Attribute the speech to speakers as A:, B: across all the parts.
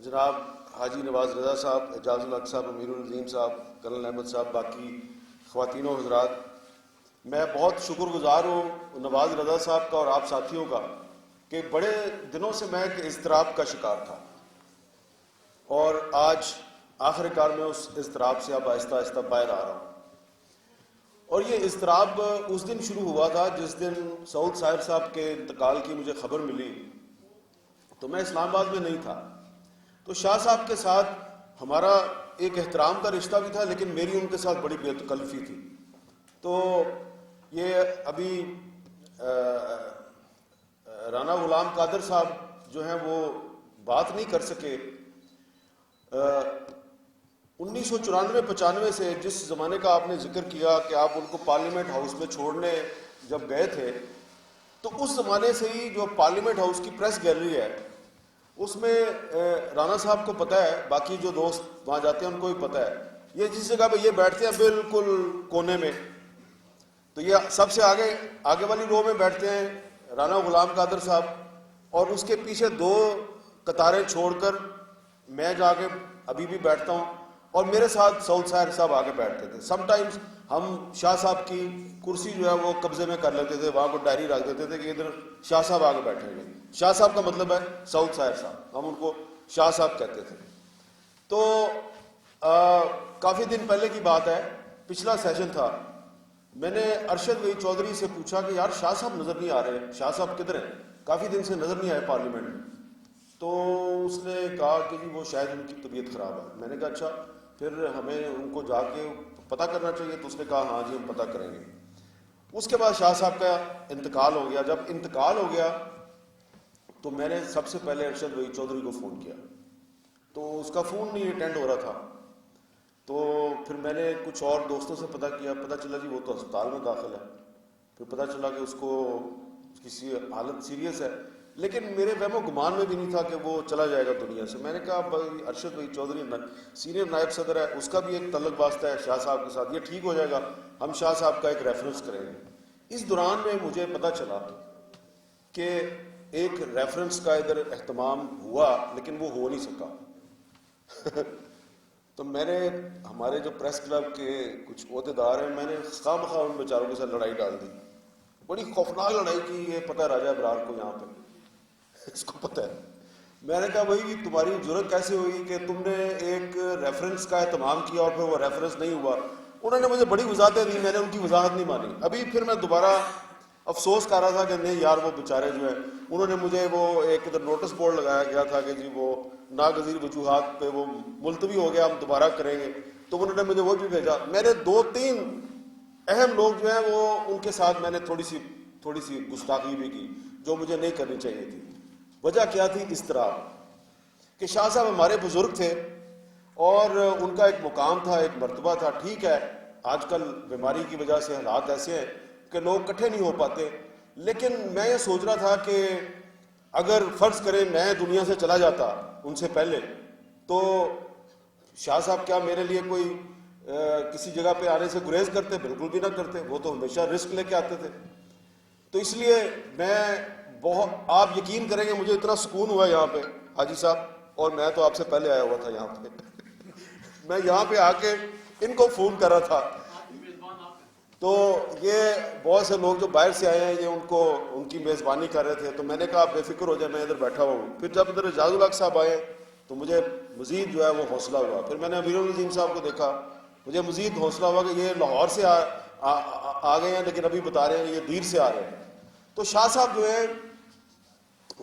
A: جناب حاجی نواز رضا صاحب، اعجاز الحق صاحب، امیر العظیم صاحب، کرنل احمد صاحب، باقی خواتین و حضرات، میں بہت شکر گزار ہوں نواز رضا صاحب کا اور آپ ساتھیوں کا کہ بڑے دنوں سے میں ایک اضطراب کا شکار تھا، اور آج آخر کار میں اس اضطراب سے اب آہستہ آہستہ باہر آ رہا ہوں۔ اور یہ اضطراب اس دن شروع ہوا تھا جس دن سعود ساحر صاحب کے انتقال کی مجھے خبر ملی، تو میں اسلام آباد میں نہیں تھا۔ تو شاہ صاحب کے ساتھ ہمارا ایک احترام کا رشتہ بھی تھا، لیکن میری ان کے ساتھ بڑی بے تکلفی تھی۔ تو یہ ابھی رانا غلام قادر صاحب جو ہیں وہ بات نہیں کر سکے۔ 1994-95 سے جس زمانے کا آپ نے ذکر کیا کہ آپ ان کو پارلیمنٹ ہاؤس میں چھوڑنے جب گئے تھے، تو اس زمانے سے ہی جو پارلیمنٹ ہاؤس کی پریس گیلری ہے اس میں رانا صاحب کو پتہ ہے، باقی جو دوست وہاں جاتے ہیں ان کو بھی پتہ ہے، یہ جس جگہ پہ یہ بیٹھتے ہیں بالکل کونے میں، تو یہ سب سے آگے والی رو میں بیٹھتے ہیں رانا غلام قادر صاحب، اور اس کے پیچھے 2 قطاریں چھوڑ کر میں جا کے ابھی بھی بیٹھتا ہوں، اور میرے ساتھ سعود ساحر صاحب آگے بیٹھتے تھے۔ سم ٹائمز ہم شاہ صاحب کی کرسی جو ہے وہ قبضے میں کر لیتے تھے، وہاں کو ڈائری رکھ دیتے تھے کہ ادھر شاہ صاحب آگے بیٹھیں گے۔ شاہ صاحب کا مطلب ہے سعود ساحر صاحب، ہم ان کو شاہ صاحب کہتے تھے۔ تو کافی دن پہلے کی بات ہے، پچھلا سیشن تھا، میں نے ارشد وحید چودھری سے پوچھا کہ یار شاہ صاحب نظر نہیں آ رہے، شاہ صاحب کدھر ہیں، کافی دن سے نظر نہیں آئے پارلیمنٹ میں۔ تو اس نے کہا کہ جی وہ شاید ان کی طبیعت خراب ہے۔ میں نے کہا اچھا، پھر ہمیں ان کو جا کے پتہ کرنا چاہیے۔ تو اس نے کہا ہاں جی ہم پتہ کریں گے۔ اس کے بعد شاہ صاحب کا انتقال ہو گیا۔ جب انتقال ہو گیا تو میں نے سب سے پہلے ارشد وحید چودھری کو فون کیا، تو اس کا فون نہیں اٹینڈ ہو رہا تھا۔ تو پھر میں نے کچھ اور دوستوں سے پتہ کیا، پتہ چلا جی وہ تو ہسپتال میں داخل ہے۔ پھر پتہ چلا کہ اس کو کسی حالت سیریس ہے، لیکن میرے وہم و گمان میں بھی نہیں تھا کہ وہ چلا جائے گا دنیا سے۔ میں نے کہا بھائی ارشد وحید چودھری سینئر نائب صدر ہے، اس کا بھی ایک تعلق واسطہ ہے شاہ صاحب کے ساتھ، یہ ٹھیک ہو جائے گا، ہم شاہ صاحب کا ایک ریفرنس کریں گے۔ اس دوران میں مجھے پتہ چلا کہ ایک ریفرنس کا ادھر اہتمام ہوا لیکن وہ ہو نہیں سکا۔ تو میں نے ہمارے جو پریس کلب کے کچھ عہدیدار ہیں، میں نے خواہ مخواہ ان بیچاروں کے ساتھ لڑائی ڈال دی، بڑی خوفناک لڑائی کی۔ یہ پتہ ہے راجہ ابرار کو یہاں پہ اس کو پتہ ہے۔ میں نے کہا بھائی تمہاری جرت کیسے ہوئی کہ تم نے ایک ریفرنس کا اہتمام کیا اور پھر وہ ریفرنس نہیں ہوا۔ انہوں نے مجھے بڑی وضاحتیں دی، میں نے ان کی وضاحت نہیں مانی۔ ابھی پھر میں دوبارہ افسوس کر رہا تھا کہ نہیں یار وہ بیچارے جو ہیں، انہوں نے مجھے وہ ایک ادھر نوٹس بورڈ لگایا گیا تھا کہ جی وہ ناگزیر وجوہات پہ وہ ملتوی ہو گیا، ہم دوبارہ کریں گے، تو انہوں نے مجھے وہ بھی بھیجا۔ میں نے 2-3 اہم لوگ جو ہیں وہ ان کے ساتھ میں نے تھوڑی سی گستاخی بھی کی جو مجھے نہیں کرنی چاہیے تھی۔ وجہ کیا تھی؟ اضطراب، کہ شاہ صاحب ہمارے بزرگ تھے اور ان کا ایک مقام تھا، ایک مرتبہ تھا۔ ٹھیک ہے آج کل بیماری کی وجہ سے حالات ایسے ہیں کہ لوگ اکٹھے نہیں ہو پاتے، لیکن میں یہ سوچ رہا تھا کہ اگر فرض کریں میں دنیا سے چلا جاتا ان سے پہلے، تو شاہ صاحب کیا میرے لیے کوئی کسی جگہ پہ آنے سے گریز کرتے؟ بالکل بھی نہ کرتے، وہ تو ہمیشہ رسک لے کے آتے تھے۔ تو اس لیے میں آپ یقین کریں گے مجھے اتنا سکون ہوا یہاں پہ حاجی صاحب، اور میں تو آپ سے پہلے آیا ہوا تھا یہاں پہ میں یہاں پہ آ کے ان کو فون کر رہا تھا۔ تو یہ بہت سے لوگ جو باہر سے آئے ہیں یہ ان کی میزبانی کر رہے تھے، تو میں نے کہا آپ بے فکر ہو جائیں، میں ادھر بیٹھا ہوا ہوں۔ پھر جب ادھر اعجاز الحق صاحب آئے تو مجھے مزید جو ہے وہ حوصلہ ہوا۔ پھر میں نے امیر العظیم صاحب کو دیکھا، مجھے مزید حوصلہ ہوا کہ یہ لاہور سے آ گئے ہیں لیکن ابھی بتا رہے ہیں یہ دیر سے آ رہے ہیں۔ تو شاہ صاحب جو ہیں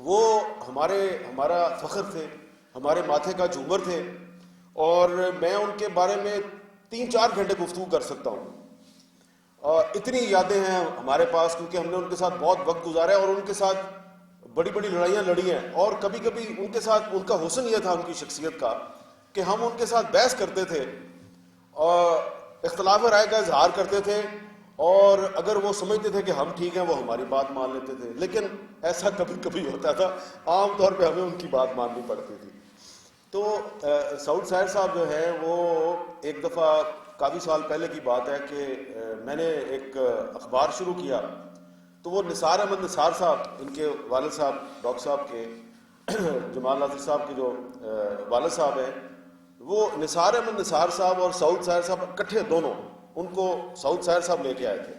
A: وہ ہمارا فخر تھے، ہمارے ماتھے کا جھومر تھے، اور میں ان کے بارے میں 3-4 گھنٹے گفتگو کر سکتا ہوں۔ اور اتنی یادیں ہیں ہمارے پاس کیونکہ ہم نے ان کے ساتھ بہت وقت گزارا ہے اور ان کے ساتھ بڑی بڑی لڑائیاں لڑی ہیں، اور کبھی کبھی ان کے ساتھ ان کا حسن یہ تھا ان کی شخصیت کا کہ ہم ان کے ساتھ بحث کرتے تھے اور اختلاف رائے کا اظہار کرتے تھے، اور اگر وہ سمجھتے تھے کہ ہم ٹھیک ہیں وہ ہماری بات مان لیتے تھے، لیکن ایسا کبھی کبھی ہوتا تھا، عام طور پہ ہمیں ان کی بات ماننی پڑتی تھی۔ تو سعود ساحر صاحب جو ہیں وہ ایک دفعہ کافی سال پہلے کی بات ہے کہ میں نے ایک اخبار شروع کیا، تو وہ نثار احمد نثار صاحب، ان کے والد صاحب ڈاکٹر صاحب کے، جمال ناصر صاحب کے جو والد صاحب ہیں، وہ نثار احمد نثار صاحب اور سعود ساحر صاحب اکٹھے دونوں، ان کو سعود ساحر صاحب لے کے آئے تھے.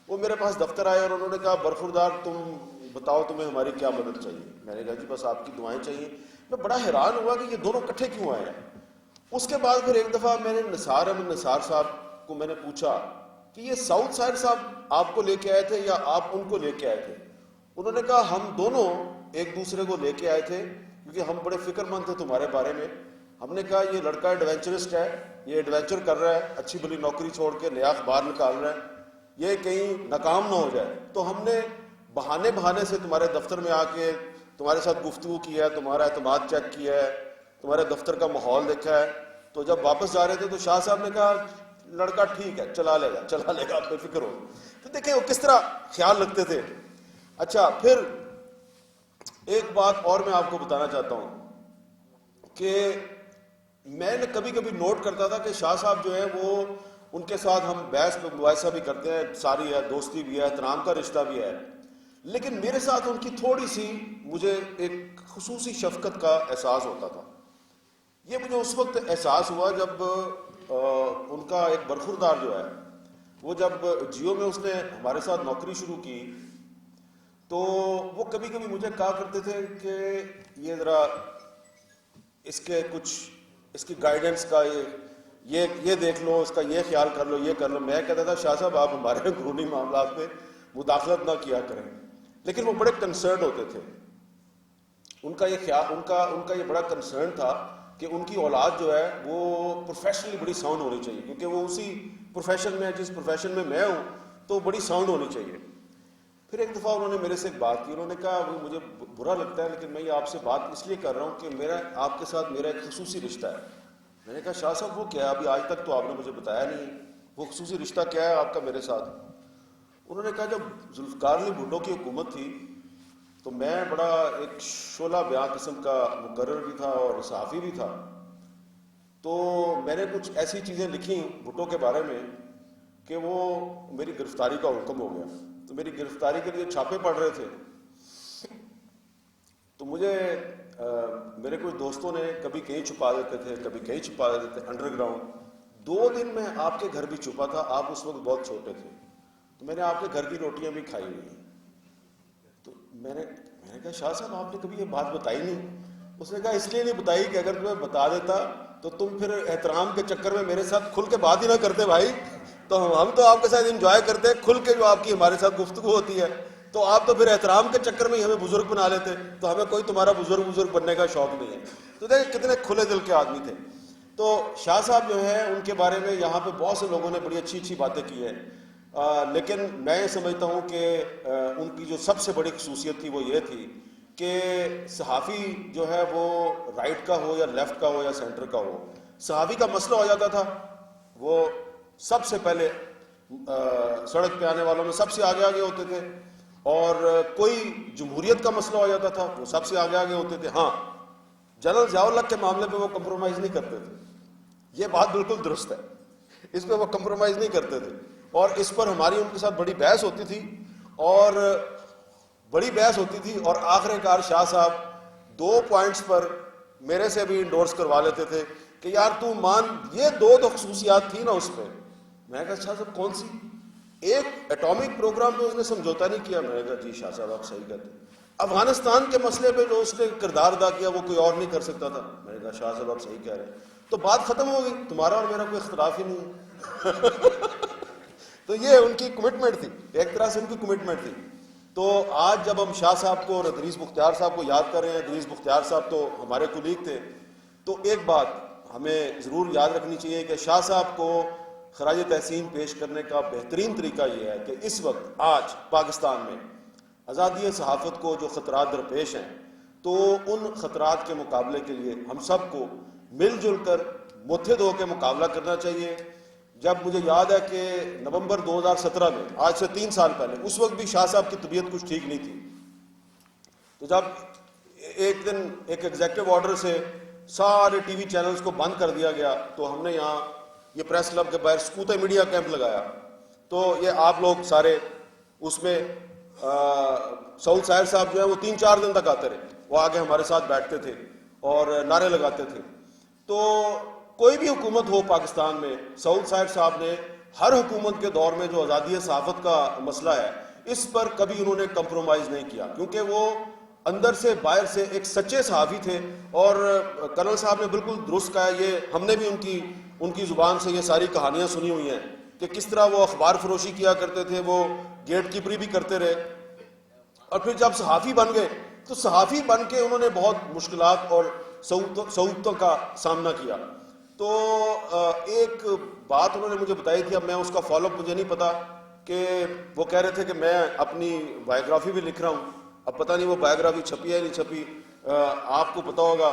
A: وہ میرے پاس دفتر آئے اور انہوں نے کہا برخوردار تم بتاؤ تمہیں ہماری کیا مدد چاہیے. میں نے کہا جی بس آپ کی دعائیں چاہیے. میں بڑا حیران ہوا کہ یہ دونوں اکٹھے کیوں آئے ہیں. اس کے بعد پھر ایک دفعہ میں نے نثار احمد نثار صاحب کو میں نے پوچھا کہ یہ سعود ساحر صاحب آپ کو لے کے آئے تھے یا آپ ان کو لے کے آئے تھے. انہوں نے کہا ہم دونوں ایک دوسرے کو لے کے آئے تھے کیونکہ ہم بڑے فکر مند تھے تمہارے بارے میں. ہم نے کہا یہ لڑکا ایڈونچرسٹ ہے، یہ ایڈونچر کر رہا ہے، اچھی بلی نوکری چھوڑ کے نیا اخبار نکال رہا ہے، یہ کہیں ناکام نہ ہو جائے. تو ہم نے بہانے سے تمہارے دفتر میں آ کے تمہارے ساتھ گفتگو کی ہے، تمہارا اعتماد چیک کیا ہے، تمہارے دفتر کا ماحول دیکھا ہے. تو جب واپس جا رہے تھے تو شاہ صاحب نے کہا لڑکا ٹھیک ہے، چلا لے گا، آپ بے فکر ہو. تو دیکھیں وہ کس طرح خیال رکھتے تھے. اچھا پھر ایک بات اور میں آپ کو بتانا چاہتا ہوں کہ میں نے کبھی کبھی نوٹ کرتا تھا کہ شاہ صاحب جو ہے وہ ان کے ساتھ ہم بحث مباحثہ بھی کرتے ہیں، ساری ہے، دوستی بھی ہے، احترام کا رشتہ بھی ہے، لیکن میرے ساتھ ان کی تھوڑی سی مجھے ایک خصوصی شفقت کا احساس ہوتا تھا. یہ مجھے اس وقت احساس ہوا جب ان کا ایک برخوردار جو ہے وہ جب جیو میں اس نے ہمارے ساتھ نوکری شروع کی تو وہ کبھی کبھی مجھے کہا کرتے تھے کہ یہ ذرا اس کے کچھ اس کی گائیڈنس کا یہ دیکھ لو، اس کا یہ خیال کر لو، یہ کر لو. میں کہتا تھا شاہ صاحب آپ ہمارے قانونی معاملات میں مداخلت نہ کیا کریں. لیکن وہ بڑے کنسرنڈ ہوتے تھے. ان کا یہ خیال ان کا یہ بڑا کنسرن تھا کہ ان کی اولاد جو ہے وہ پروفیشنلی بڑی ساؤنڈ ہونی چاہیے، کیونکہ وہ اسی پروفیشن میں جس پروفیشن میں ہوں تو بڑی ساؤنڈ ہونی چاہیے. پھر ایک دفعہ انہوں نے میرے سے ایک بات کی. انہوں نے کہا وہ مجھے برا لگتا ہے لیکن میں یہ آپ سے بات اس لیے کر رہا ہوں کہ میرا آپ کے ساتھ میرا ایک خصوصی رشتہ ہے. میں نے کہا شاہ صاحب وہ کیا ہے؟ ابھی آج تک تو آپ نے مجھے بتایا نہیں، وہ خصوصی رشتہ کیا ہے آپ کا میرے ساتھ؟ انہوں نے کہا جب ذوالفقار علی بھٹو کی حکومت تھی تو میں بڑا ایک شعلہ بیاں قسم کا مقرر بھی تھا اور صحافی بھی تھا. تو میں نے کچھ ایسی چیزیں لکھیں بھٹو کے بارے میں کہ وہ میری گرفتاری کا حکم ہو گیا. تو میری گرفتاری کے لیے چھاپے پڑ رہے تھے. تو مجھے میرے کچھ دوستوں نے کبھی کہیں چھپا دیتے تھے، کبھی کہیں چھپا دیتے تھے انڈر گراؤنڈ. 2 دن میں آپ کے گھر بھی چھپا تھا. آپ اس وقت بہت چھوٹے تھے. تو میں نے آپ کے گھر کی روٹیاں بھی کھائی ہوئی ہیں. تو میں نے کہا شاہ صاحب آپ نے کبھی یہ بات بتائی نہیں. اس نے کہا اس لیے نہیں بتائی کہ اگر تمہیں بتا دیتا تو تم پھر احترام کے چکر میں میرے ساتھ کھل کے بات ہی نہ کرتے بھائی. تو ہم تو آپ کے ساتھ انجوائے کرتے ہیں کھل کے جو آپ کی ہمارے ساتھ گفتگو ہوتی ہے. تو آپ تو پھر احترام کے چکر میں ہی ہمیں بزرگ بنا لیتے. تو ہمیں کوئی تمہارا بزرگ بننے کا شوق نہیں ہے. تو دیکھیں کتنے کھلے دل کے آدمی تھے. تو شاہ صاحب جو ہیں ان کے بارے میں یہاں پہ بہت سے لوگوں نے بڑی اچھی اچھی باتیں کی ہیں، لیکن میں یہ سمجھتا ہوں کہ ان کی جو سب سے بڑی خصوصیت تھی وہ یہ تھی کہ صحافی جو ہے وہ رائٹ کا ہو یا لیفٹ کا ہو یا سینٹر کا ہو، صحافی کا مسئلہ ہو جاتا تھا وہ سب سے پہلے سڑک پہ آنے والوں میں سب سے آگے ہوتے تھے. اور کوئی جمہوریت کا مسئلہ ہو جاتا تھا وہ سب سے آگے ہوتے تھے. ہاں جنرل ضیاء الحق کے معاملے پہ وہ کمپرومائز نہیں کرتے تھے. یہ بات بالکل درست ہے، اس پہ وہ کمپرومائز نہیں کرتے تھے. اور اس پر ہماری ان کے ساتھ بڑی بحث ہوتی تھی اور آخر کار شاہ صاحب 2 پوائنٹس پر میرے سے بھی انڈورس کروا لیتے تھے کہ یار تو مان یہ 2 تو خصوصیات تھی نا اس پہ. میں نے کہا شاہ صاحب کون سی؟ ایک ایٹامک پروگرام پہ اس نے سمجھوتا نہیں کیا. میں نے کہا جی شاہ صاحب آپ صحیح کہتے ہیں. افغانستان کے مسئلے پہ جو اس نے کردار ادا کیا وہ کوئی اور نہیں کر سکتا تھا. میں نے کہا شاہ صاحب آپ صحیح کہہ رہے ہیں. تو بات ختم ہو گئی، تمہارا اور میرا کوئی اختلاف ہی نہیں ہے. تو یہ ان کی کمٹمنٹ تھی، ایک طرح سے ان کی کمٹمنٹ تھی. تو آج جب ہم شاہ صاحب کو اور ادریس بختیار صاحب کو یاد کر رہے ہیں، ادریس بختیار صاحب تو ہمارے کولیگ تھے، تو ایک بات ہمیں ضرور یاد رکھنی چاہیے کہ شاہ صاحب کو خراج تحسین پیش کرنے کا بہترین طریقہ یہ ہے کہ اس وقت آج پاکستان میں آزادی صحافت کو جو خطرات درپیش ہیں تو ان خطرات کے مقابلے کے لیے ہم سب کو مل جل کر متحد ہو کے مقابلہ کرنا چاہیے. جب مجھے یاد ہے کہ نومبر 2017 میں، آج سے 3 سال پہلے، اس وقت بھی شاہ صاحب کی طبیعت کچھ ٹھیک نہیں تھی. تو جب ایک دن ایک ایگزیکٹو آرڈر سے سارے ٹی وی چینلز کو بند کر دیا گیا تو ہم نے یہاں یہ پریس کلب کے باہر سکوتے میڈیا کیمپ لگایا. تو یہ آپ لوگ سارے اس میں سعود ساحر صاحب جو ہے وہ 3-4 دن تک آتے رہے. وہ آگے ہمارے ساتھ بیٹھتے تھے اور نعرے لگاتے تھے. تو کوئی بھی حکومت ہو پاکستان میں، سعود صاحب نے ہر حکومت کے دور میں جو آزادی صحافت کا مسئلہ ہے اس پر کبھی انہوں نے کمپرومائز نہیں کیا، کیونکہ وہ اندر سے باہر سے ایک سچے صحافی تھے. اور کرنل صاحب نے بالکل درست کہا، یہ ہم نے بھی ان کی زبان سے یہ ساری کہانیاں سنی ہوئی ہیں کہ کس طرح وہ اخبار فروشی کیا کرتے تھے، وہ گیٹ کیپری بھی کرتے رہے، اور پھر جب صحافی بن گئے تو صحافی بن کے انہوں نے بہت مشکلات اور صعوبتوں کا سامنا کیا. تو ایک بات انہوں نے مجھے بتائی تھی، اب میں اس کا فالو اپ مجھے نہیں پتا، کہ وہ کہہ رہے تھے کہ میں اپنی بایوگرافی بھی لکھ رہا ہوں. اب پتہ نہیں وہ بایوگرافی چھپی ہے نہیں چھپی، آپ کو پتہ ہوگا،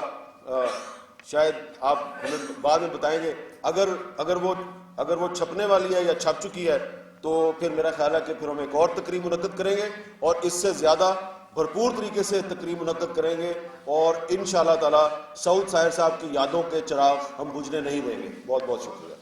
A: شاید آپ ہمیں بعد میں بتائیں گے. اگر وہ چھپنے والی ہے یا چھپ چکی ہے تو پھر میرا خیال ہے کہ پھر ہم ایک اور تقریب منعقد کریں گے اور اس سے زیادہ بھرپور طریقے سے تقریب منعقد کریں گے، اور انشاءاللہ تعالی سعود صاحب کی یادوں کے چراغ ہم بجھنے نہیں دیں گے. بہت بہت شکریہ.